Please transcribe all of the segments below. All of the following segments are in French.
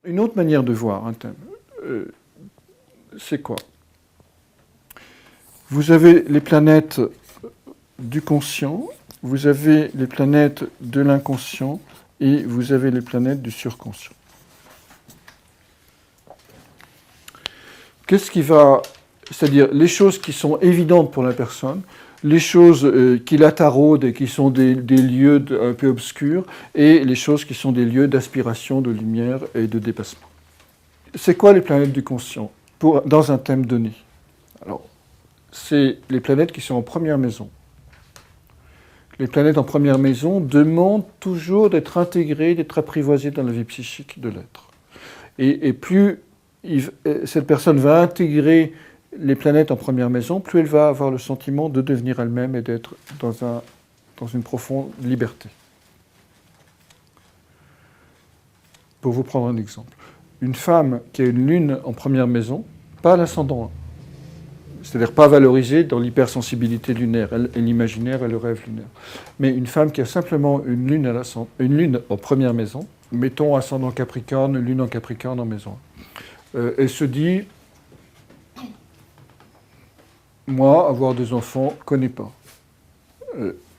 Une autre manière de voir un thème, c'est quoi? Vous avez les planètes du conscient, vous avez les planètes de l'inconscient et vous avez les planètes du surconscient. Qu'est-ce qui va... C'est-à-dire les choses qui sont évidentes pour la personne, les choses qui la taraudent et qui sont des lieux un peu obscurs, et les choses qui sont des lieux d'aspiration, de lumière et de dépassement. C'est quoi les planètes du conscient dans un thème donné? Alors, c'est les planètes qui sont en première maison. Les planètes en première maison demandent toujours d'être intégrées, d'être apprivoisées dans la vie psychique de l'être. Et plus cette personne va intégrer les planètes en première maison, plus elle va avoir le sentiment de devenir elle-même et d'être dans une profonde liberté. Pour vous prendre un exemple, une femme qui a une lune en première maison, pas l'ascendant, c'est-à-dire pas valorisée dans l'hypersensibilité lunaire, l'imaginaire et le rêve lunaire, mais une femme qui a simplement une lune en première maison, mettons ascendant Capricorne, lune en Capricorne en maison 1, elle se dit, moi, avoir des enfants, je ne connais pas.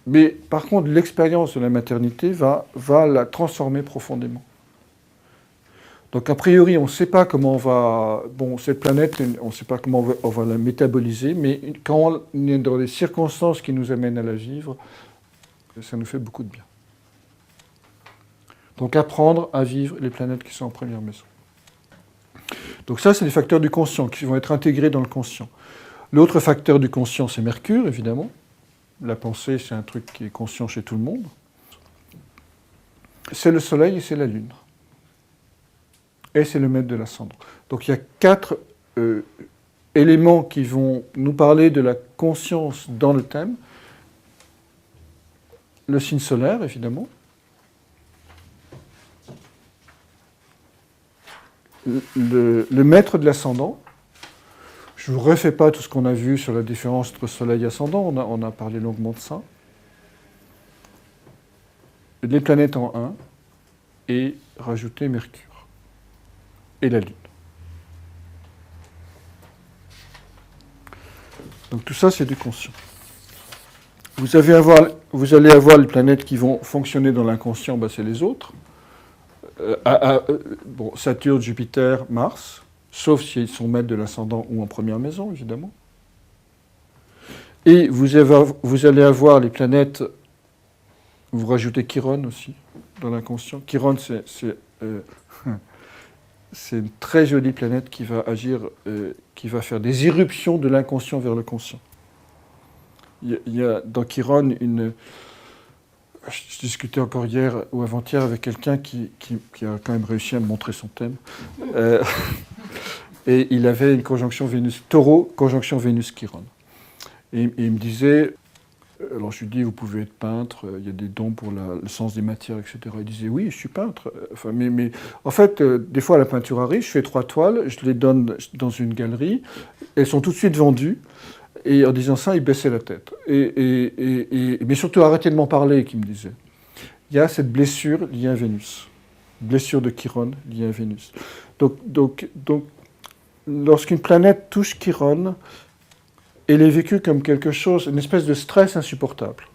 Mais par contre, l'expérience de la maternité va la transformer profondément. Donc a priori, on ne sait pas comment on va... Bon, cette planète, on ne sait pas comment on va la métaboliser, mais quand on est dans les circonstances qui nous amènent à la vivre, ça nous fait beaucoup de bien. Donc apprendre à vivre les planètes qui sont en première maison. Donc ça, c'est les facteurs du conscient qui vont être intégrés dans le conscient. L'autre facteur du conscient, c'est Mercure, évidemment. La pensée, c'est un truc qui est conscient chez tout le monde. C'est le Soleil et c'est la Lune. Et c'est le maître de l'ascendant. Donc il y a 4 éléments qui vont nous parler de la conscience dans le thème. Le signe solaire, évidemment. Le maître de l'ascendant. Je ne vous refais pas tout ce qu'on a vu sur la différence entre soleil et ascendant, on a parlé longuement de ça. Les planètes en 1 et rajouter Mercure et la Lune. Donc tout ça, c'est du conscient. Vous allez avoir les planètes qui vont fonctionner dans l'inconscient, ben c'est les autres. Bon, Saturne, Jupiter, Mars, sauf s'ils sont maîtres de l'ascendant ou en première maison, évidemment. Et vous allez avoir les planètes, vous rajoutez Chiron aussi, dans l'inconscient. Chiron, c'est une très jolie planète qui va agir, qui va faire des irruptions de l'inconscient vers le conscient. Il y a dans Chiron une... Je discutais encore hier ou avant-hier avec quelqu'un qui a quand même réussi à me montrer son thème. Et il avait une conjonction Vénus-Taureau, conjonction Vénus-Chiron. Et il me disait, alors je lui dis, vous pouvez être peintre, il y a des dons pour le sens des matières, etc. Il disait, oui, je suis peintre. Enfin, mais en fait, des fois, la peinture arrive, je fais 3 toiles, je les donne dans une galerie, elles sont tout de suite vendues. Et en disant ça, il baissait la tête. Mais surtout, arrêtez de m'en parler, qu'il me disait. Il y a cette blessure liée à Vénus. Blessure de Chiron liée à Vénus. Donc lorsqu'une planète touche Chiron, elle est vécue comme quelque chose, une espèce de stress insupportable.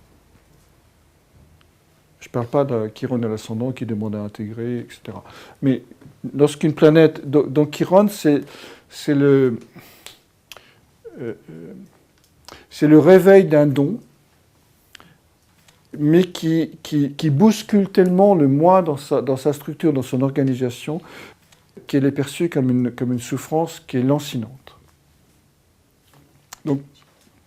Je ne parle pas de Chiron à l'ascendant qui demande à intégrer, etc. Mais lorsqu'une planète... Donc Chiron, c'est le réveil d'un don, mais qui bouscule tellement le moi dans sa structure, dans son organisation, qu'elle est perçue comme une souffrance qui est lancinante. Donc,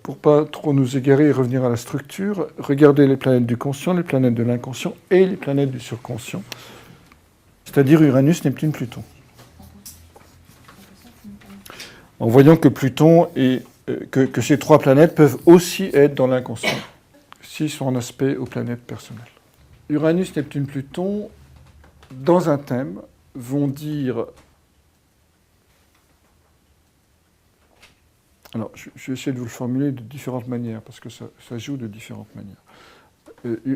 pour ne pas trop nous égarer et revenir à la structure, regardez les planètes du conscient, les planètes de l'inconscient et les planètes du surconscient, c'est-à-dire Uranus, Neptune, Pluton. En voyant que Pluton et que ces 3 planètes peuvent aussi être dans l'inconscient, s'ils sont en aspect aux planètes personnelles. Uranus, Neptune, Pluton, dans un thème, vont dire... Alors, je vais essayer de vous le formuler de différentes manières, parce que ça joue de différentes manières.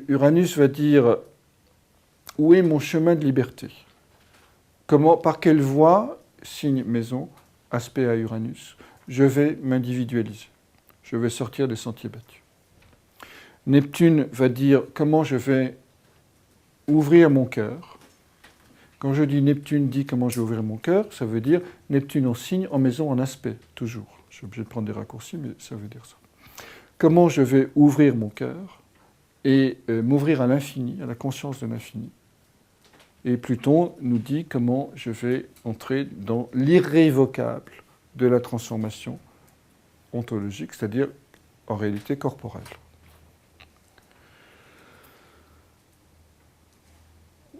Uranus va dire, où est mon chemin de liberté ? par quelle voie, signe maison, aspect à Uranus, je vais m'individualiser. Je vais sortir des sentiers battus. Neptune va dire comment je vais ouvrir mon cœur. Quand je dis Neptune dit comment je vais ouvrir mon cœur, ça veut dire Neptune en signe, en maison, en aspect, toujours. Je suis obligé de prendre des raccourcis, mais ça veut dire ça. Comment je vais ouvrir mon cœur et m'ouvrir à l'infini, à la conscience de l'infini. Et Pluton nous dit comment je vais entrer dans l'irrévocable de la transformation ontologique, c'est-à-dire en réalité corporelle.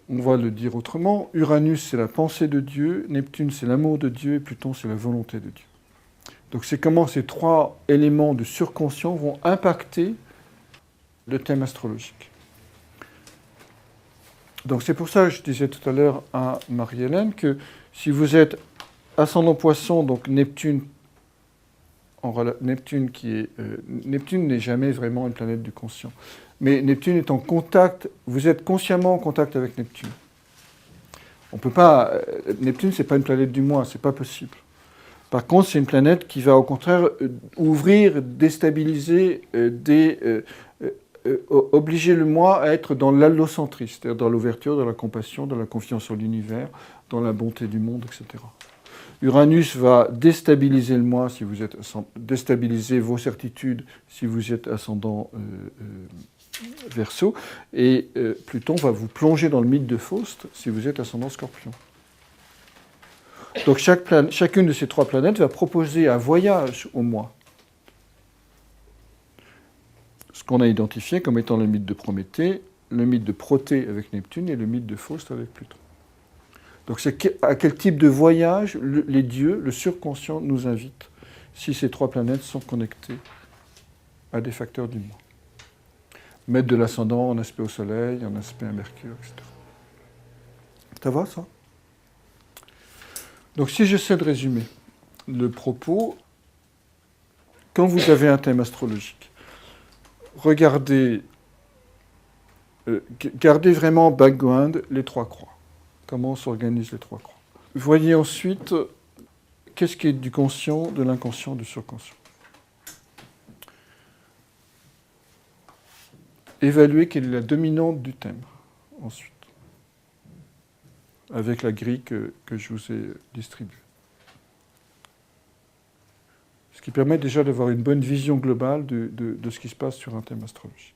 On va le dire autrement, Uranus c'est la pensée de Dieu, Neptune c'est l'amour de Dieu et Pluton c'est la volonté de Dieu. Donc c'est comment ces trois éléments de surconscient vont impacter le thème astrologique. Donc c'est pour ça que je disais tout à l'heure à Marie-Hélène que si vous êtes ascendant Poisson, donc Neptune n'est jamais vraiment une planète du conscient. Mais Neptune est en contact, vous êtes consciemment en contact avec Neptune. On peut pas, Neptune c'est pas une planète du moi, c'est pas possible. Par contre, c'est une planète qui va au contraire ouvrir, déstabiliser, obliger le moi à être dans l'allocentrisme, c'est-à-dire dans l'ouverture, dans la compassion, dans la confiance en l'univers, dans la bonté du monde, etc. Uranus va déstabiliser le moi si vous êtes déstabiliser vos certitudes si vous êtes ascendant Verseau, et Pluton va vous plonger dans le mythe de Faust si vous êtes ascendant Scorpion. Donc chacune de ces trois planètes va proposer un voyage au moi. Ce qu'on a identifié comme étant le mythe de Prométhée, le mythe de Protée avec Neptune et le mythe de Faust avec Pluton. Donc c'est à quel type de voyage les dieux, le surconscient, nous invitent si ces trois planètes sont connectées à des facteurs du moi. Mettre de l'ascendant en aspect au Soleil, en aspect à Mercure, etc. Ça va, ça? Donc si j'essaie de résumer le propos, quand vous avez un thème astrologique, gardez vraiment background les trois croix. Comment s'organisent les trois croix. Voyez ensuite qu'est-ce qui est du conscient, de l'inconscient, du surconscient. Évaluez quelle est la dominante du thème, ensuite, avec la grille que je vous ai distribuée. Ce qui permet déjà d'avoir une bonne vision globale de ce qui se passe sur un thème astrologique.